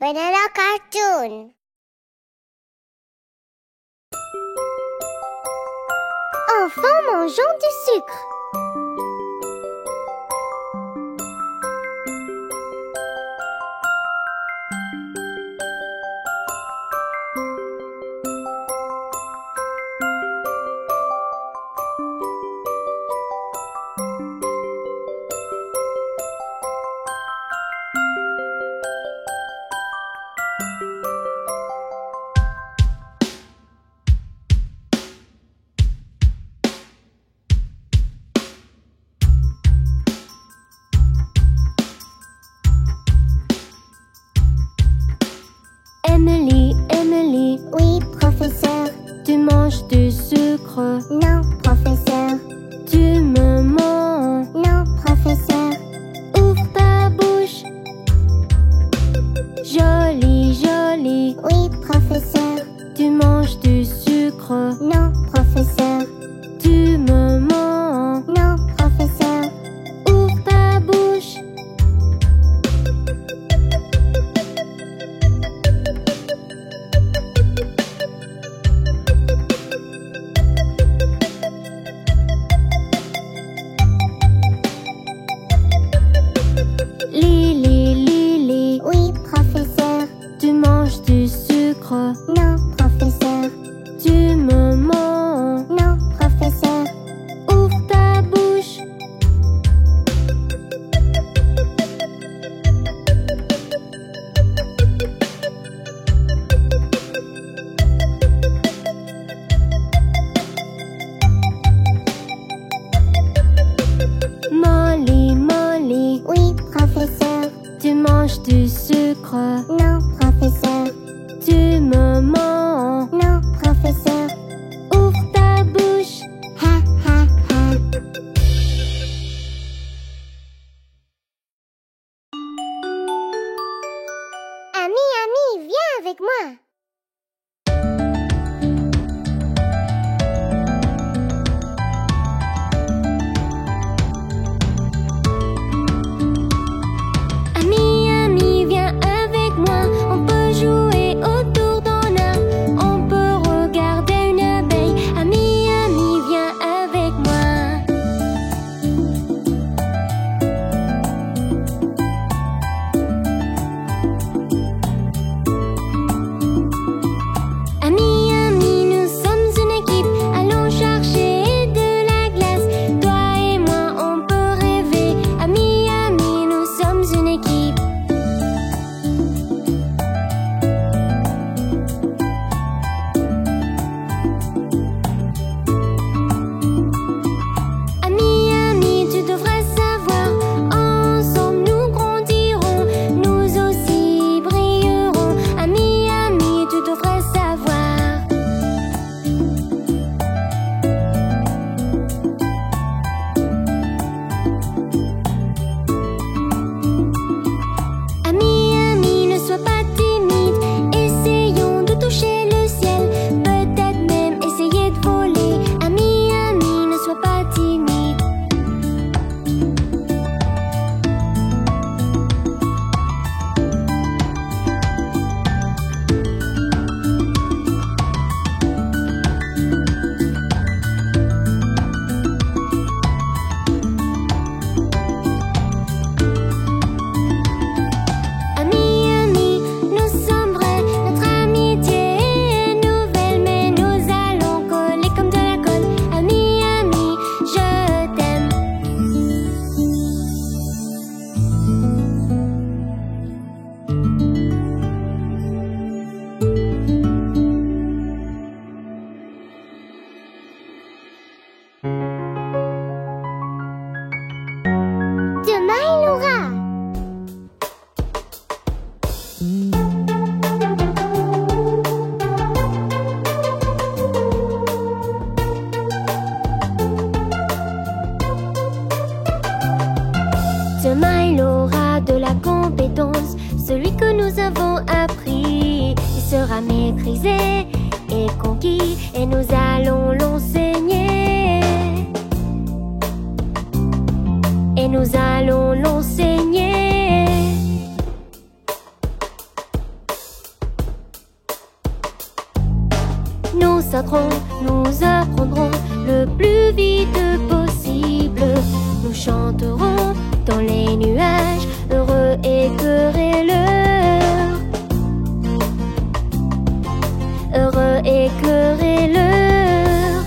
Banana cartoon. Enfant mangeant du sucre. Emily, Emily, Oui, professeur. tu manges du sucre. Non, professeur. Tu me mens. Non, professeur. Ouvre ta bouche. Joli, joli, Oui, professeur. tu manges du sucre. Non, professeur. Tu me mens. Non, professeur. Ouvre ta bouche. Lily, Lily, Oui, professeur. tu manges du sucre. Non, professeur. Tu me mens. Non, professeur. Ouvre ta bouche. Molly, Molly, Oui, professeur. tu manges du sucre. Non, professeur. Tu me mens. Non, professeur. Ouvre ta bouche. Ha, ha, ha. Ami, ami, viens avec moi. Ami, ami, viens avec moi. On peut jouer autour d'un arbre. On peut regarder une abeille. Ami, ami, viens avec moi. Ami, ami, nous sommes une équipe. Allons chercher de la glace. Toi et moi, on peut rêver. Ami, ami, nous sommes une équipe. Ami, ami, tu devrais savoir. Ensemble, nous grandirons. Nous aussi brillerons. Ami, ami, tu devrais savoir. Ami, ami, ne sois pas timide. Essayons de toucher le ciel. Peut-être même essayer de voler. Ami, ami, ne sois pas timide. Ami, ami, nous sommes vrais. Notre amitié est nouvelle, mais nous allons coller comme de la colle. Ami, ami, je t'aime. Demain, il aura. Demain, il aura de la compétence. Celui que nous avons appris, il sera maîtrisé et conquis, et nous allons l'enseigner. Et nous allons l'enseigner. Nous sauterons, nous apprendrons le plus vite possible. Nous chanterons dans les nuages, heureux et querelleurs. Heureux et querelleurs.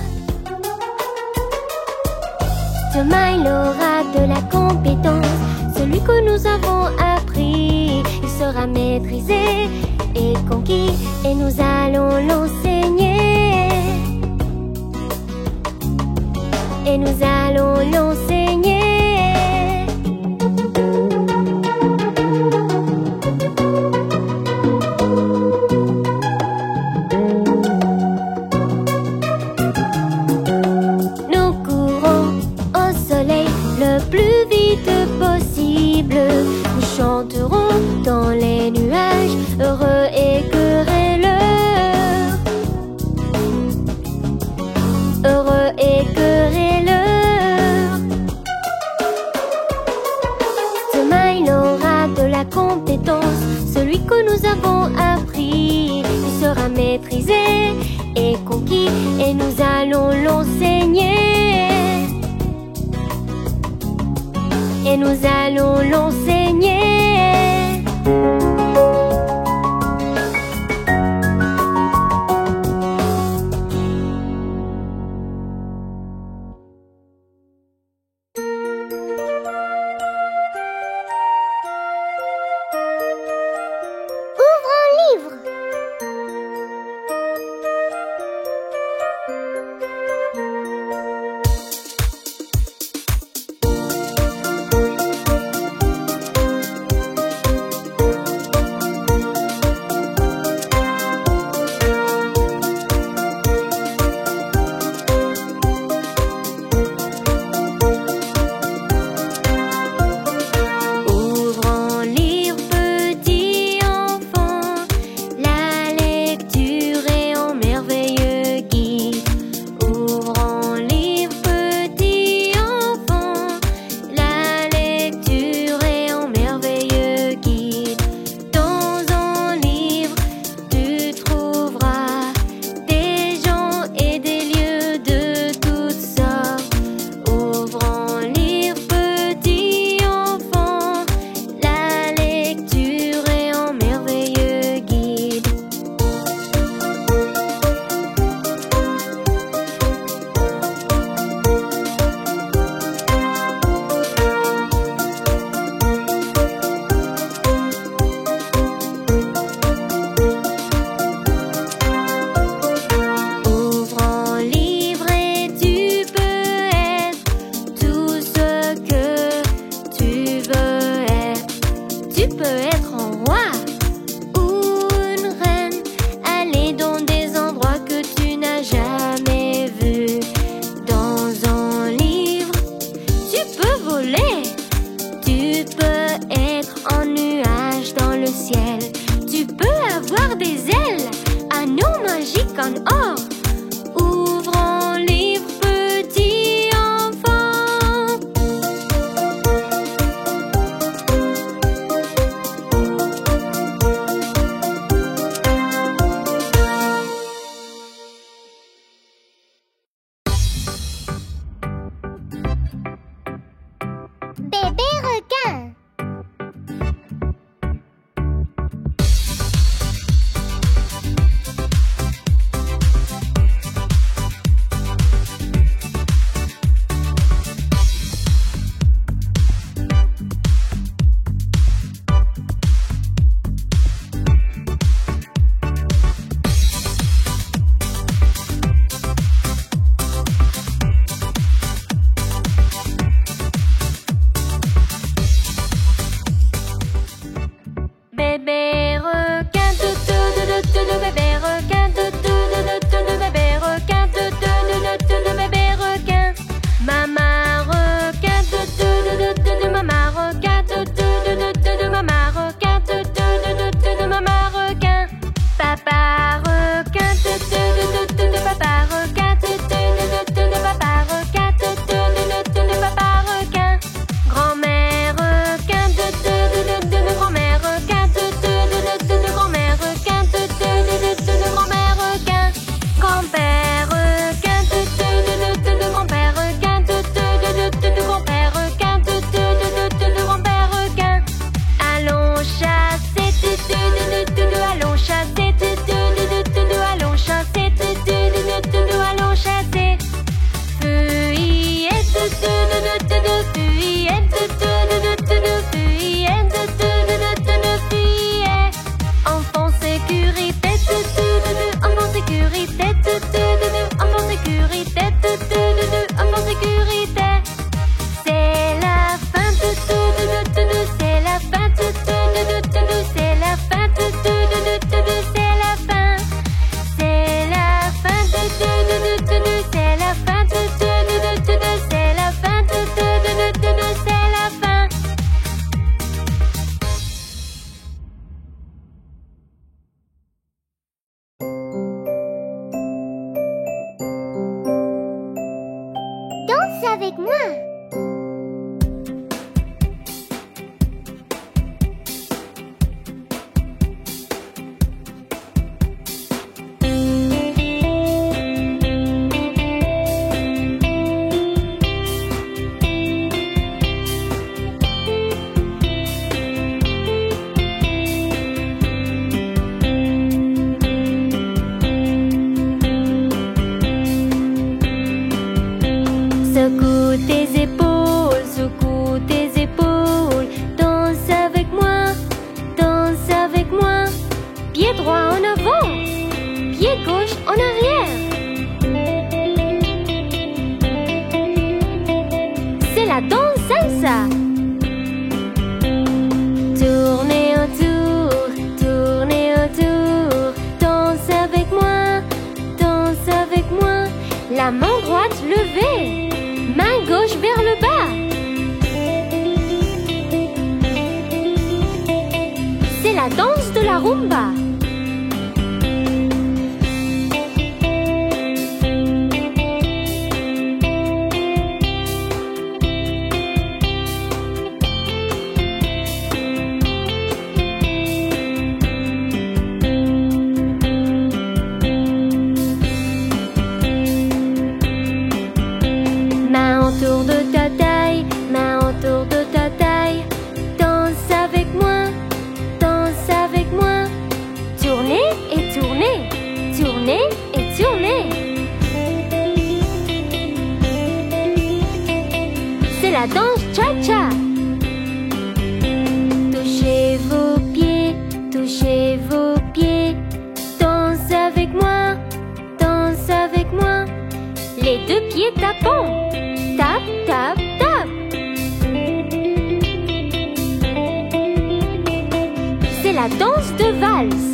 Demain il aura de la compétence, celui que nous avons appris. Il sera maîtrisé et conquis, et nous allons l'enseigner. Et nous allons l'enseigner. Nous courons au soleil le plus vite possible. Nous chanterons dans les nuages, heureux et querelleurs. Heureux et querelleurs. Demain il aura de la compétence, celui que nous avons appris. Il sera maîtrisé et conquis, et nous allons l'enseigner. Et nous allons l'enseigner. Ouvre un livre. Ouvre un livre, petit enfant. La lecture est un merveilleux guide. Ouvre un livre, petit enfant. La lecture est un merveilleux guide. Dans un livre, tu trouveras des gens et des lieux de toutes sortes. Ouvre un livre, petit enfant. La lecture est un merveilleux guide. Ouvre un livre et tu peux être tout ce que tu veux être. Tu peux être un roi ou une reine, aller dans des endroits que tu n'as jamais vus. Dans un livre, tu peux voler. Tu peux être un nuage dans le ciel. Tu peux avoir des ailes, anneaux magiques en or. Ouvre un livre, petit enfant. B gauche, en arrière. C'est la danse salsa. Tournez autour, danse avec moi, danse avec moi. La main droite levée, main gauche vers le bas. C'est la danse de la rumba. Main autour de ta taille, main autour de ta taille. Danse avec moi, danse avec moi. Tournez et tournez, tournez et tournez. C'est la danse cha-cha. Touchez vos pieds, touchez vos pieds. Danse avec moi, danse avec moi. Les deux pieds tapant. Tap, tap, tap. C'est la danse de valse.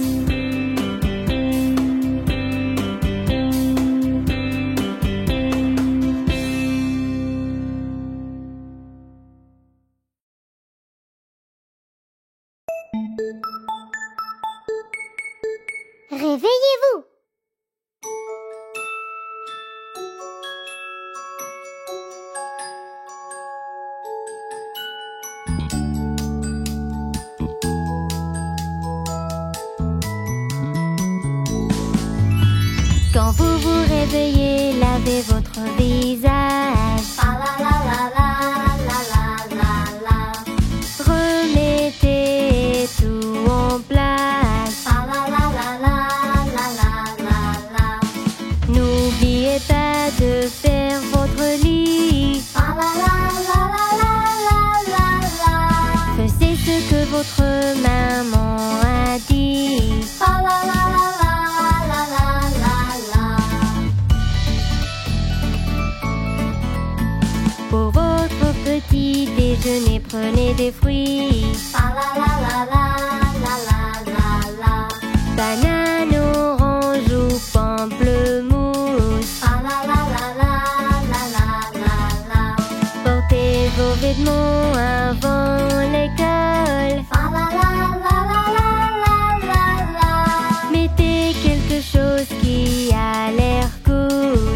Réveillez-vous. Quand vous vous réveillez, lavez votre visage. Remettez tout en place. N'oubliez pas de faire votre lit. Faisiez ce que votre maman a dit. Pour votre petit déjeuner, prenez des fruits. Banane, orange ou pamplemousse. Portez vos vêtements avant l'école. Mettez quelque chose qui a l'air cool.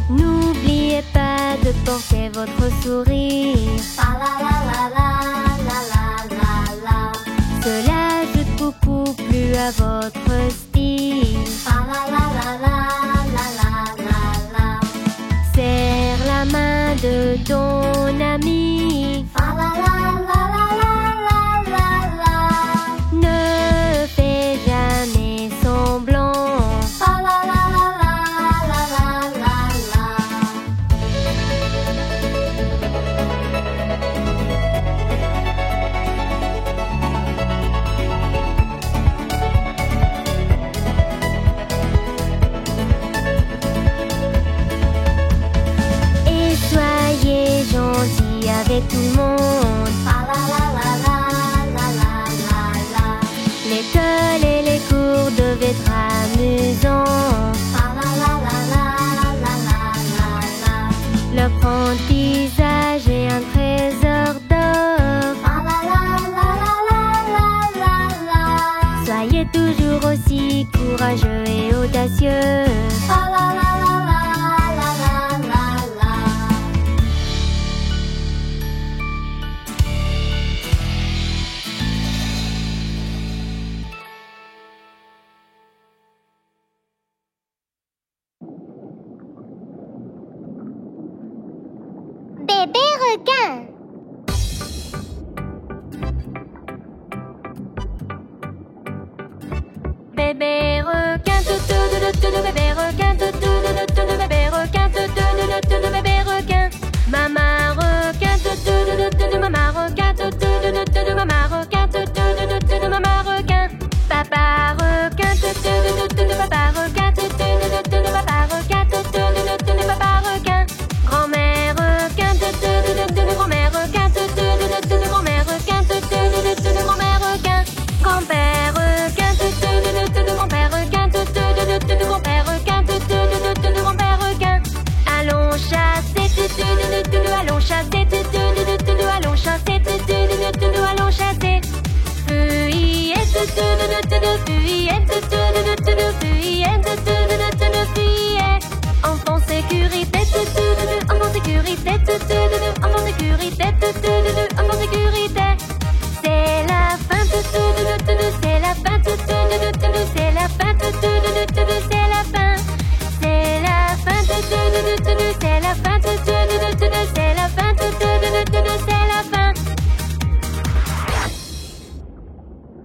N'oubliez pas de porter votre sourire. Cela ajoute beaucoup plus à votre style. Serre la main de ton ami. Ne fais jamais semblant. Et soyez gentils avec tout le monde. L'école et les cours devaient être amusants. L'apprentissage est un trésor d'or. Soyez toujours aussi courageux et audacieux. Bébé requin. Bébé requin, bébé requin, bébé requin, bébé requin. Maman requin, maman requin, la fin, c'est la fin, c'est la fin.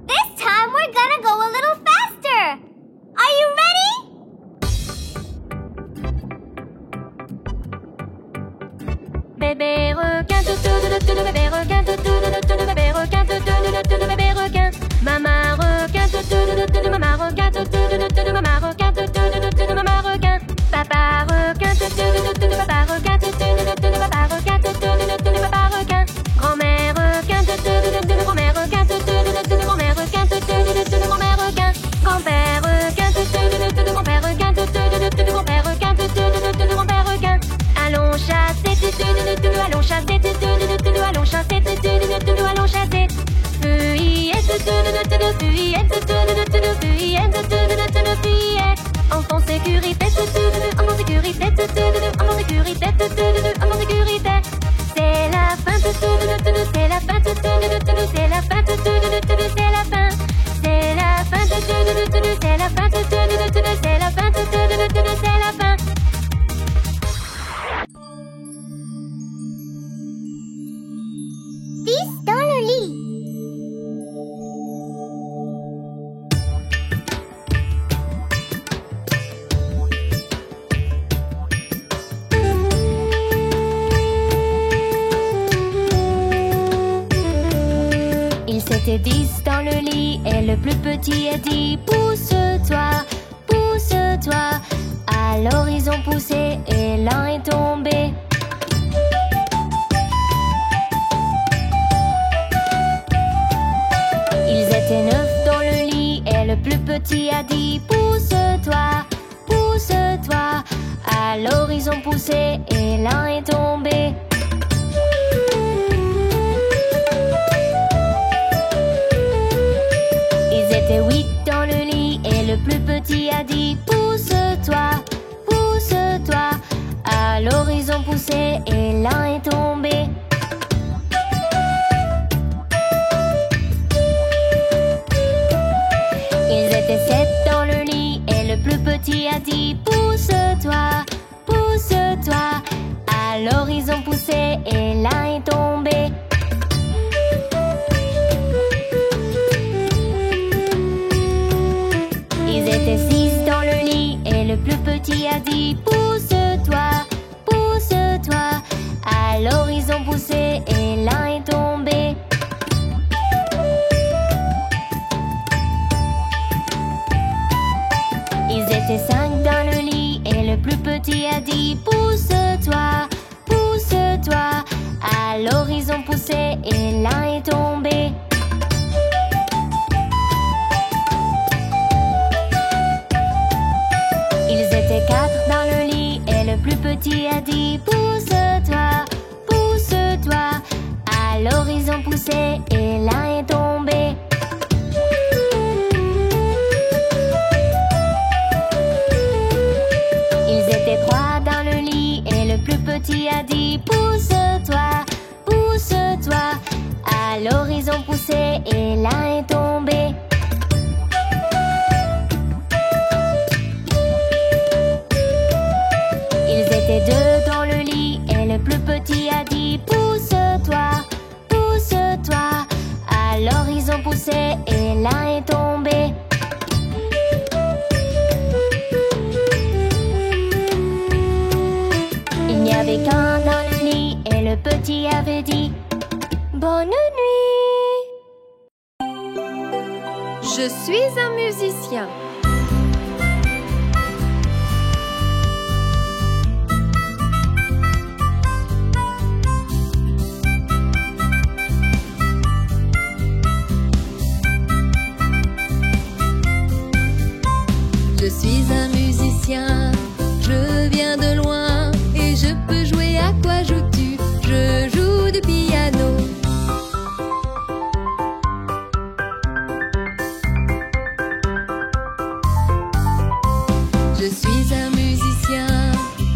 This time we're gonna go a little faster. Are you ready? Bébé requin, bébé requin, bébé requin, bébé requin. Maman requin, maman requin, maman requin, maman requin. Papa requin, papa requin, papa requin, papa requin. Grand-mère requin, grand-mère requin, grand-mère requin, grand-mère requin. Grand-père requin, grand-père requin, grand-père requin, grand-père requin. Allons chasser, allons chasser, allons chasser, allons chasser. Fuyette, fuyette. Enfant sécurité, enfant sécurité, enfant sécurité, enfant sécurité. C'est la fin, c'est la fin, c'est la fin, c'est la fin. C'est la fin, c'est la fin, c'est la fin, c'est la fin. Fils dans le lit. Ils étaient 10 dans le lit et le plus petit a dit: pousse-toi, pousse-toi. Alors ils ont poussé et l'un est tombé. Ils étaient 9 dans le lit et le plus petit a dit: pousse-toi, pousse-toi. Alors ils ont poussé et l'un est tombé. Ils étaient 8 dans le lit et le plus petit a dit: pousse-toi, pousse-toi. Alors ils ont poussé et l'un est tombé. Ils étaient 7 dans le lit et le plus petit a dit: pousse-toi, pousse-toi. Alors ils ont poussé et l'un est tombé. Ils étaient 6 dans le lit et le plus petit a dit: pousse-toi, pousse-toi. Alors ils ont poussé et l'un est tombé. Ils étaient 5 dans le lit et le plus petit a dit: pousse-toi, pousse-toi. Alors ils ont poussé et l'un est tombé. Ils étaient 4 dans le lit et le plus petit a dit: pousse-toi, pousse-toi. Alors ils ont poussé et l'un est tombé. Ils étaient 3 dans le lit et le plus petit a dit: pousse-toi, pousse-toi. Alors ils ont poussé et l'un est tombé. Ils étaient 2 dans le lit et le plus petit a dit: pousse-toi, pousse-toi. Alors ils ont poussé et l'un est tombé. Il n'y avait qu'un dans le lit et le petit avait dit: bonne nuit. Je suis un musicien. Je suis un musicien, je viens de loin et je peux jouer. À quoi joues-tu? Je joue du piano. Je suis un musicien,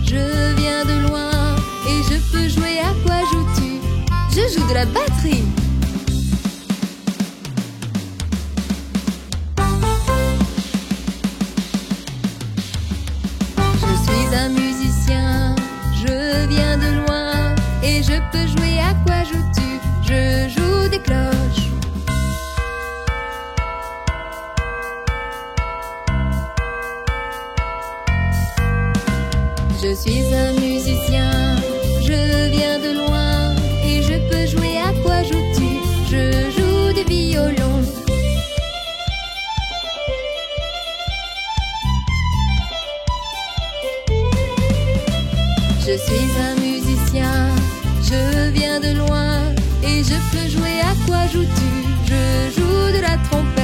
je viens de loin et je peux jouer. À quoi joues-tu? Je joue de la batterie. Je suis un musicien, je et je peux jouer. À quoi joues-tu? Je joue des cloches. Je suis un musicien, je viens de loin et je peux jouer. À quoi joues-tu? Je joue du violon. Je suis un musicien, je viens de loin et je peux jouer. À quoi joues-tu? Je joue de la trompette.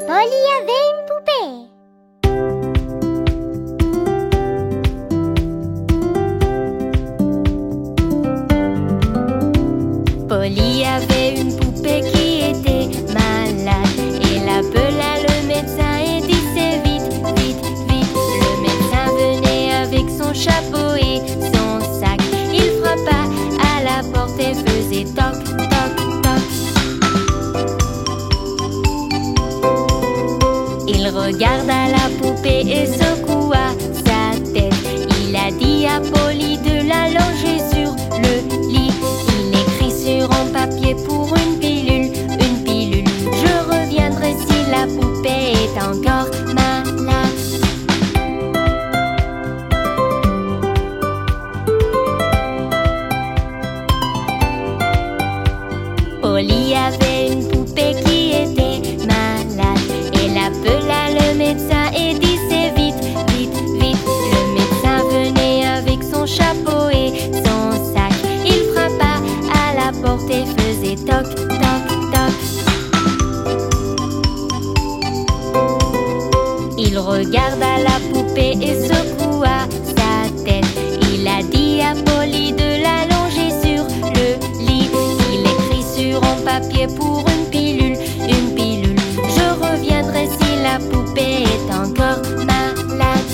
Polly avait une poupée. Polly avait une poupée qui était malade. Elle appela le médecin et disait vite, vite, vite. Le médecin venait avec son chapeau et son sac. Il frappa à la porte et faisait toc, toc, toc. Il regarda la poupée et secoua sa tête. Il a dit à Polly de la loger sur le lit. Il écrit sur un papier pour une pilule, une pilule. Je reviendrai si la poupée est encore malade. Polly avait une poupée qui était malade. Elle appela le médecin et disait vite, vite, vite. Le médecin venait avec son chapeau et son sac. Il frappa à la porte et faisait toc, toc, toc. Il regarda la poupée et secoua sa tête. Il a dit à Polly de la loger sur le lit. Il écrit sur un papier pour une pilule, une pilule. Je reviendrai si la poupée est encore malade.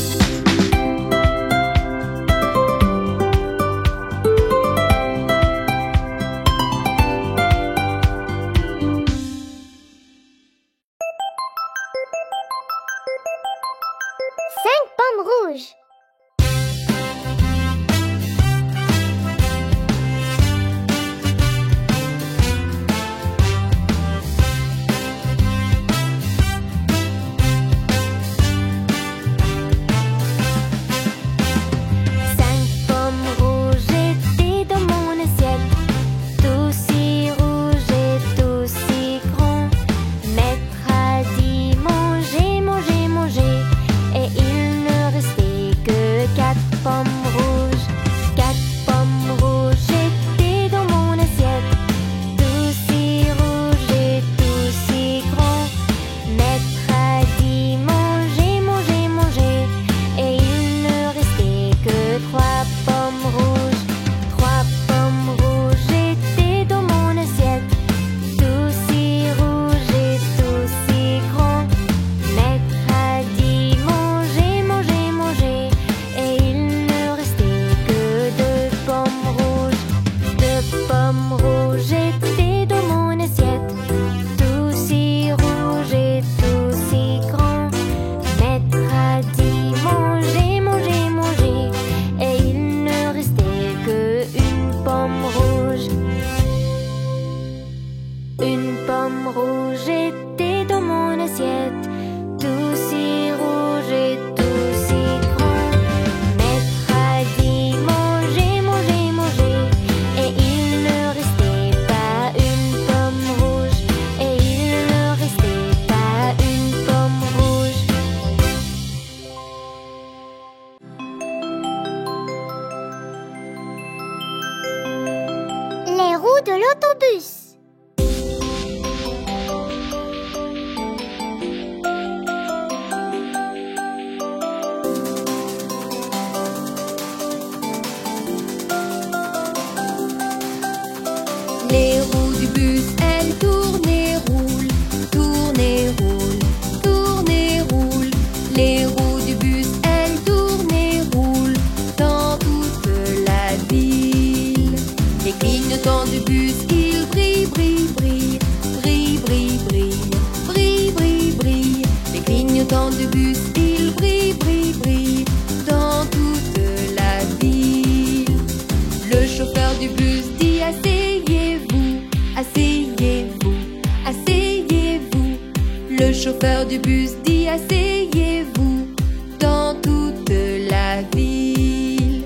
Cinq pommes rouges. De l'autobus. Les roues du bus, elles tournent et roulent. Tout clignotants du bus, ils brillent, brillent, brillent. Brillent, brillent, brillent. Brillent, brillent, brillent. Les clignotants du bus, ils brillent, brillent, brillent. Dans toute la ville. Le chauffeur du bus dit asseyez-vous, asseyez-vous, asseyez-vous. Le chauffeur du bus dit asseyez-vous. Dans toute la ville.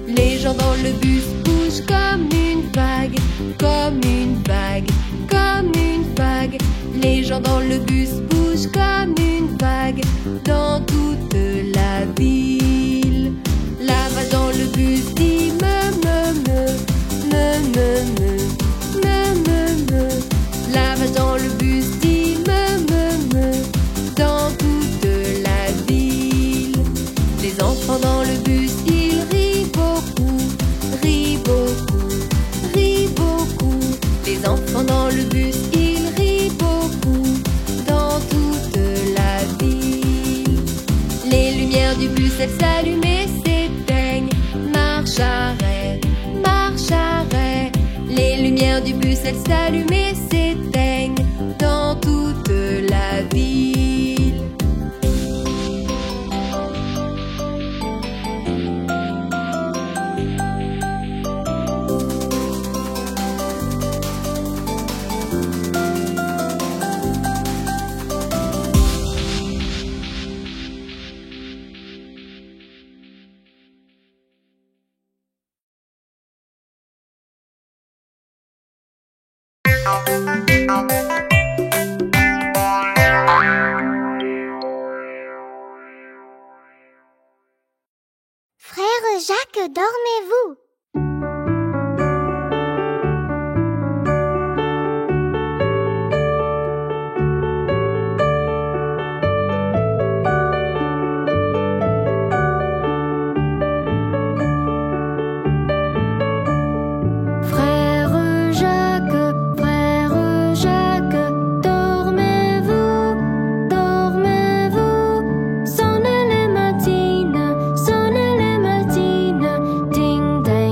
Les gens dans le bus bougent comme une vague, comme une vague, comme une vague. Les gens dans le bus bougent comme une vague dans toute la ville. La vache dans le bus dit me, me, me, me, me, me, me, me, me. La vache dans le bus dit me, me, me, dans toute la ville. Les enfants dans le bus, ils rient beaucoup, rient beaucoup, rient beaucoup. Les enfants dans le bus, ils rient beaucoup dans toute la ville. Les lumières du bus, elles s'allument et s'éteignent. Marche arrêt, marche arrêt. Les lumières du bus, elles s'allument et s'éteignent dans toute la ville. Frère Jacques, dormez-vous? Sonne les matines, ding ding.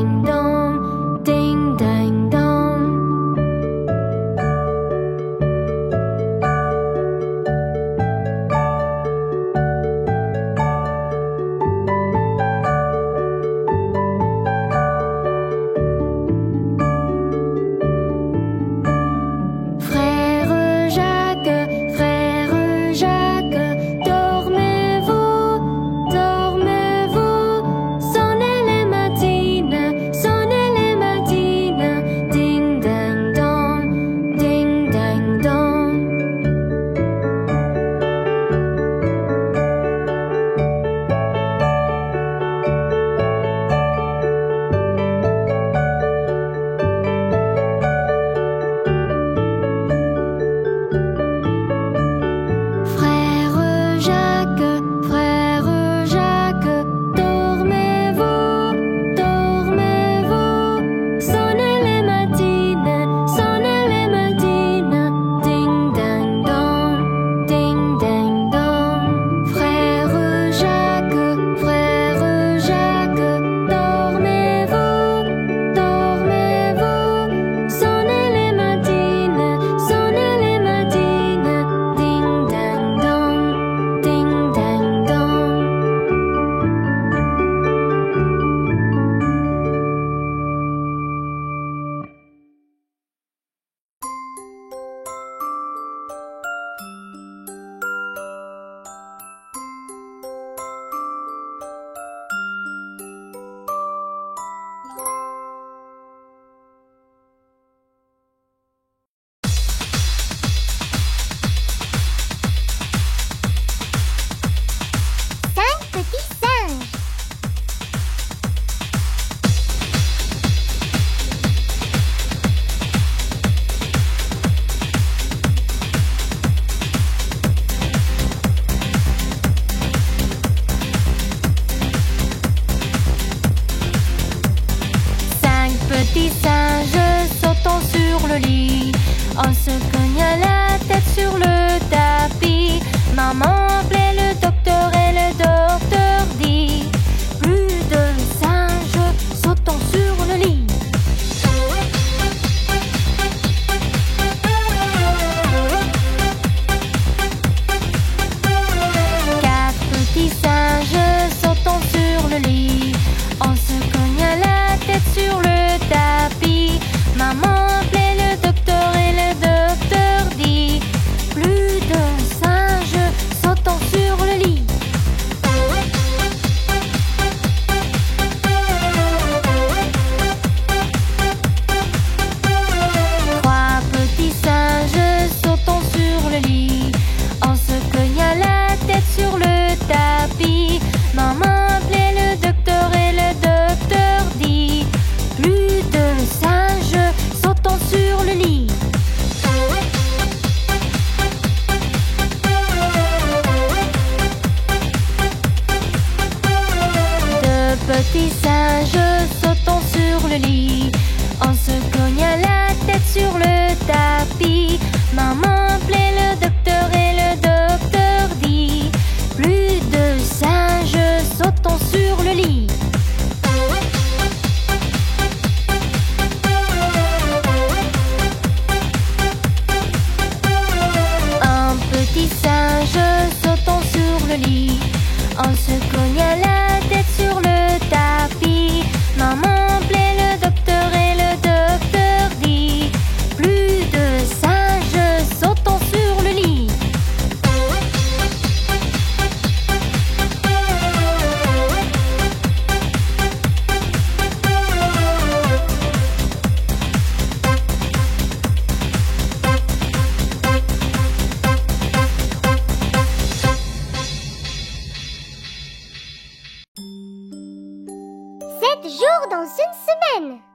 prochaine!